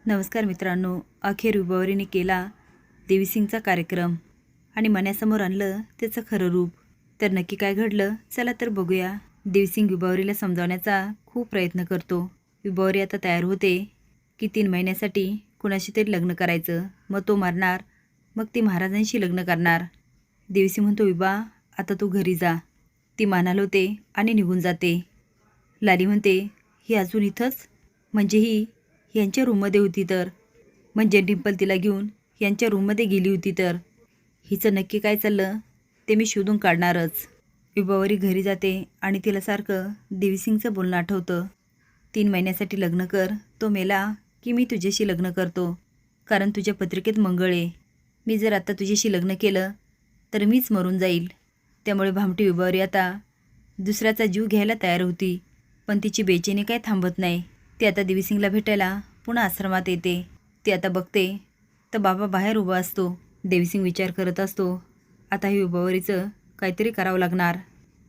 नमस्कार मित्रांनो, अखेर विभावरीने केला देवीसिंगचा कार्यक्रम आणि मनासमोर आणलं त्याचं खरं रूप. तर नक्की काय घडलं, चला तर बघूया. देवीसिंग विभावरीला समजावण्याचा खूप प्रयत्न करतो. विभावरी आता तयार होते की 3 महिन्यासाठी कुणाशी तरी लग्न करायचं, मग तो मरणार, मग ती महाराजांशी लग्न करणार. देवीसिंग म्हणतो, विभा आता तू घरी जा. ती मानाल होते आणि निघून जाते. लाली म्हणते, ही अजून इथंच, म्हणजे ही यांच्या रूममध्ये होती तर, म्हणजे डिंपल तिला घेऊन यांच्या रूममध्ये गेली होती तर, हिचं नक्की काय चाललं ते मी शोधून काढणारच. विभावरी घरी जाते आणि तिला सारखं देवीसिंगचं बोलणं आठवतं. 3 महिन्यासाठी लग्न कर, तो मेला की मी तुझ्याशी लग्न करतो, कारण तुझ्या पत्रिकेत मंगळ आहे. मी जर आता तुझ्याशी लग्न केलं तर मीच मरून जाईल. त्यामुळे भामटी विभावरी आता दुसऱ्याचा जीव घ्यायला तयार होती. पण तिची बेचैनी काय थांबत नाही. ती आता देवीसिंगला भेटायला पुन्हा आश्रमात येते. ती आता बघते तर बाबा बाहेर उभा असतो. देवीसिंग विचार करत असतो, आता ही विभावरीचं काहीतरी करावं लागणार.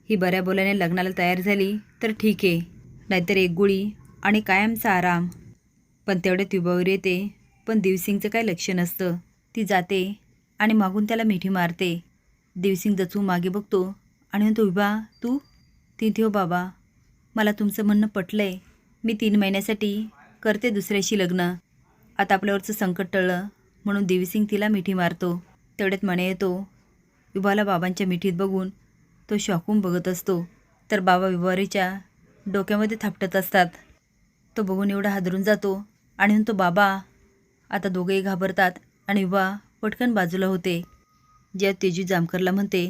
ही बऱ्या बोलाने लग्नाला तयार झाली तर ठीक आहे, नाहीतर एक गोळी आणि कायमचा आराम. पण तेवढ्यात विभावरी येते, पण देवीसिंगचं काय लक्ष नसतं. ती जाते आणि मागून त्याला मिठी मारते. देवीसिंग दचून मागे बघतो आणि म्हणतो, विभा तू? ती हो बाबा, मला तुमचं म्हणणं पटलंय. मी 3 महिन्यासाठी करते दुसऱ्याशी लग्न. आता आपल्यावरचं संकट टळलं म्हणून देवीसिंग तिला मिठी मारतो. तेवढ्यात मने येतो. विभाला बाबांच्या मिठीत बघून तो शॉकून बघत असतो. तर बाबा विभावरीच्या डोक्यामध्ये थापटत असतात. तो बघून एवढा हादरून जातो आणि म्हणतो, बाबा. आता दोघेही घाबरतात आणि विभा पटकन बाजूला होते. जेव्हा तेजू जामकरला म्हणते,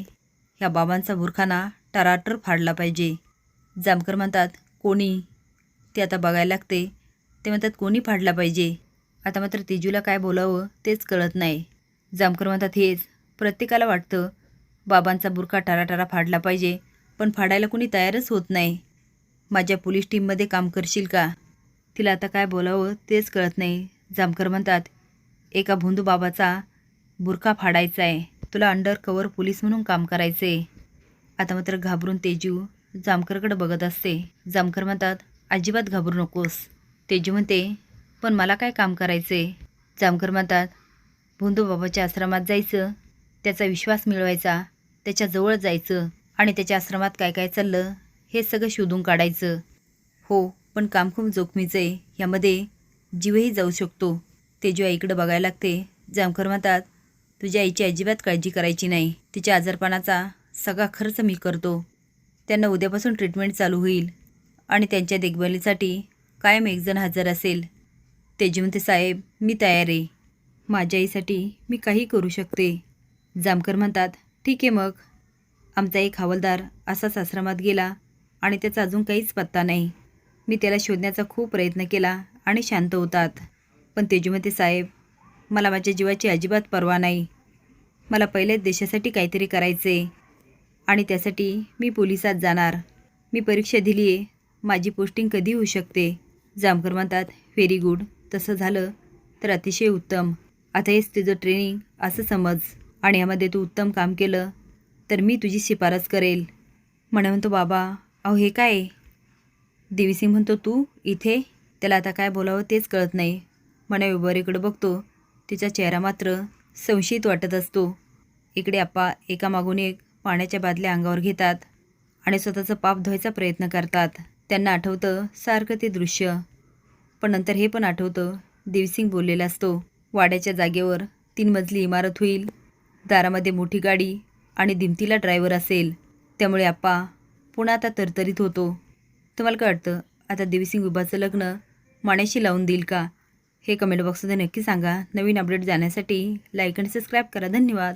ह्या बाबांचा बुरखाना टराटर फाडला पाहिजे. जामकर म्हणतात, कोणी? ते आता बघायला लागते. ते म्हणतात, कोणी फाडला पाहिजे. आता मात्र तेजूला काय बोलावं तेच कळत नाही. जामकर म्हणतात, हेच प्रत्येकाला वाटतं, बाबांचा बुरखा टराटरा फाडला पाहिजे, पण फाडायला कोणी तयारच होत नाही. माझ्या पोलीस टीममध्ये काम करशील का? तिला आता काय बोलावं तेच कळत नाही. जामकर म्हणतात, एका भोंदू बाबाचा बुरखा फाडायचा आहे, तुला अंडर कवर पोलीस म्हणून काम करायचं आहे. आता मात्र घाबरून तेजू जामकरकडे बघत असते. जामकर म्हणतात, अजिबात घाबरू नकोस. तेजू म्हणते, पण मला काय काम करायचे? जामकर म्हणतात, भोंदू बाबाच्या आश्रमात जायचं, त्याचा विश्वास मिळवायचा, त्याच्याजवळ जायचं आणि त्याच्या आश्रमात काय काय चाललं हे सगळं शोधून काढायचं. हो, पण काम खूप जोखमीचं आहे, यामध्ये जीवही जाऊ शकतो. तेजू आईकडे बघायला लागते. जामकर म्हणतात, तुझ्या आईची अजिबात काळजी करायची नाही. तिच्या आजारपणाचा सगळा खर्च मी करतो. त्यांना उद्यापासून ट्रीटमेंट चालू होईल आणि त्यांच्या देखभालीसाठी कायम एकजण हजर असेल. तेजू म्हणते, साहेब मी तयार आहे. माझ्या आईसाठी मी काही करू शकते. जामकर म्हणतात, ठीक आहे मग. आमचा एक हवालदार असाच आश्रमात गेला आणि त्याचा अजून काहीच पत्ता नाही. मी त्याला शोधण्याचा खूप प्रयत्न केला आणि शांत होतात. पण तेजू म्हणते, साहेब मला माझ्या जीवाची अजिबात पर्वा नाही. मला पहिल्याच देशासाठी काहीतरी करायचे आणि त्यासाठी मी पोलिसात जाणार. मी परीक्षा दिली आहे, माझी पोस्टिंग कधी होऊ शकते. जामकर म्हणतात, व्हेरी गुड. तसं झालं तर अतिशय उत्तम. आता हेच तुझं ट्रेनिंग असं समज आणि यामध्ये तू उत्तम काम केलं तर मी तुझी शिफारस करेल. म्हणतो, बाबा अहो हे काय? देवीसिंग म्हणतो, तू इथे? त्याला आता काय बोलावं तेच कळत नाही. विभावरीकडे बघतो. तिचा चेहरा मात्र संशयित वाटत असतो. इकडे आप्पा एकामागून एक पाण्याच्या बादल्या अंगावर घेतात आणि स्वतःचं पाप धुवायचा प्रयत्न करतात. त्यांना आठवतं सारखं ते दृश्य. पण नंतर हे पण आठवतं, देवीसिंग बोललेला असतो, वाड्याच्या जागेवर 3 मजली इमारत होईल, दारामध्ये मोठी गाडी आणि दिमतीला ड्रायव्हर असेल. त्यामुळे आप्पा पुन्हा आता तरतरीत होतो. तुम्हाला काय वाटतं, आता देवीसिंग विभाचं लग्न माण्याशी लावून देईल का? हे कमेंट बॉक्समध्ये नक्की सांगा. नवीन अपडेट जाण्यासाठी लाईक आणि सबस्क्राईब करा. धन्यवाद.